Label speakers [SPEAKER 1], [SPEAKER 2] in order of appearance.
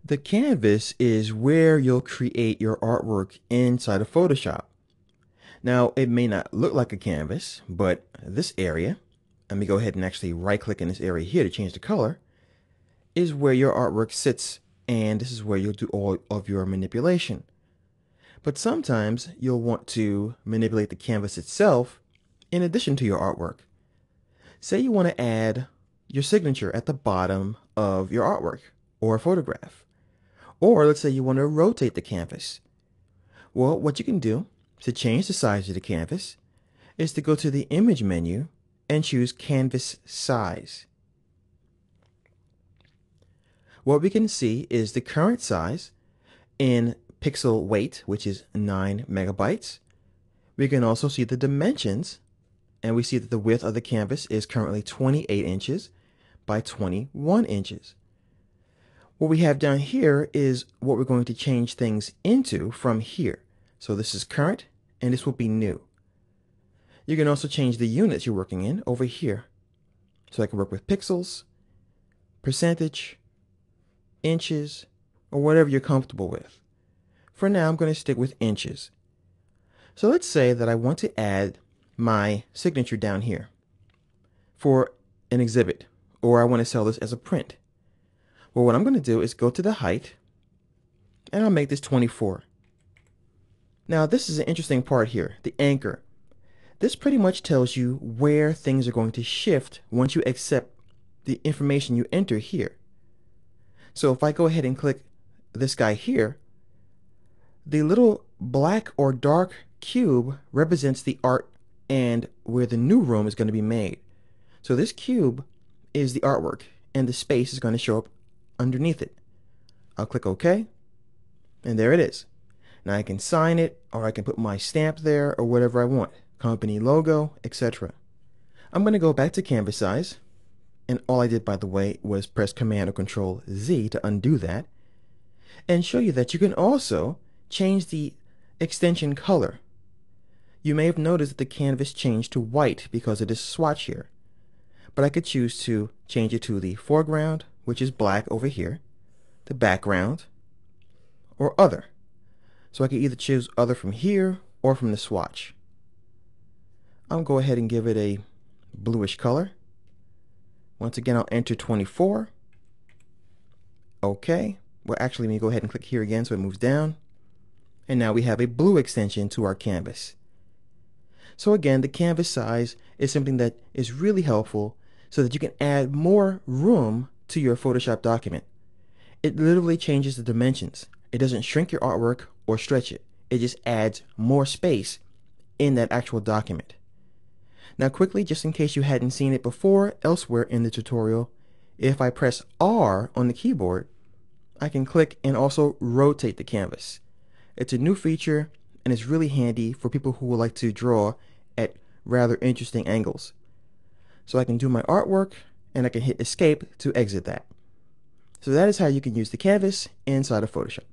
[SPEAKER 1] The canvas is where you'll create your artwork inside of Photoshop. Now, it may not look like a canvas, but this area, let me go ahead and actually right click in this area here to change the color, is where your artwork sits, and this is where you'll do all of your manipulation. But sometimes you'll want to manipulate the canvas itself in addition to your artwork. Say you want to add your signature at the bottom of your artwork or a photograph. Or let's say you want to rotate the canvas. Well, what you can do to change the size of the canvas is to go to the image menu and choose canvas size. What we can see is the current size in pixel weight, which is 9 megabytes. We can also see the dimensions, and we see that the width of the canvas is currently 28 inches by 21 inches. What we have down here is what we're going to change things into from here. So this is current, and this will be new. You can also change the units you're working in over here. So I can work with pixels, percentage, inches, or whatever you're comfortable with. For now, I'm going to stick with inches. So let's say that I want to add my signature down here for an exhibit, or I want to sell this as a print. Well, what I'm going to do is go to the height, and I'll make this 24. Now, this is an interesting part here, the anchor. This pretty much tells you where things are going to shift once you accept the information you enter here. So if I go ahead and click this guy here, the little black or dark cube represents the art and where the new room is going to be made. So this cube is the artwork, and the space is going to show up underneath it. I'll click OK, and there it is. Now I can sign it, or I can put my stamp there, or whatever I want, company logo, etc. I'm going to go back to canvas size, and all I did, by the way, was press Command or Control Z to undo that, and show you that you can also change the extension color. You may have noticed that the canvas changed to white because of this swatch here, but I could choose to change it to the foreground, which is black over here, the background, or other. So I can either choose other from here or from the swatch. I'll go ahead and give it a bluish color. Once again, I'll enter 24. OK. Well, actually, let me go ahead and click here again so it moves down. And now we have a blue extension to our canvas. So again, the canvas size is something that is really helpful so that you can add more room to your Photoshop document. It literally changes the dimensions. It doesn't shrink your artwork or stretch it. It just adds more space in that actual document. Now quickly, just in case you hadn't seen it before elsewhere in the tutorial, if I press R on the keyboard, I can click and also rotate the canvas. It's a new feature, and it's really handy for people who would like to draw at rather interesting angles. So I can do my artwork, and I can hit Escape to exit that. So that is how you can use the canvas inside of Photoshop.